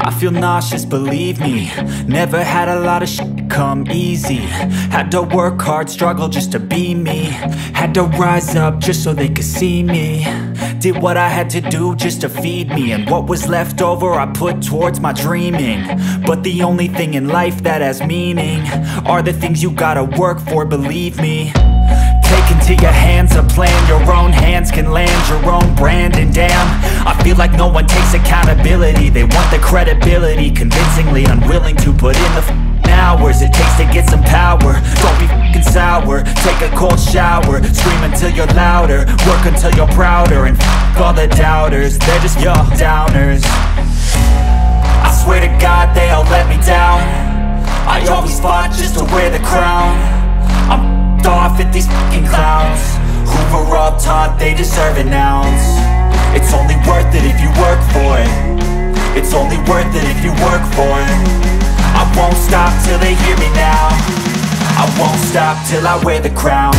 I feel nauseous, believe me. Never had a lot of shit come easy. Had to work hard, struggle just to be me. Had to rise up just so they could see me. Did what I had to do just to feed me, and what was left over I put towards my dreaming. But the only thing in life that has meaning are the things you gotta work for, believe me. Take into your hands a plan, your own hands can land your own brand. And damn, I feel like no one takes accountability. They want the credibility, convincingly unwilling to put in the hours it takes to get some power. Don't be f***ing sour, take a cold shower. Scream until you're louder, work until you're prouder. And f*** all the doubters, they're just your downers. I swear to God they all let me down. I always fought just to wear the crown. I'm off at these fucking clowns who were all taught they deserve an ounce. It's only worth it if you work for it. It's only worth it if you work for it. I won't stop till they hear me now. I won't stop till I wear the crown.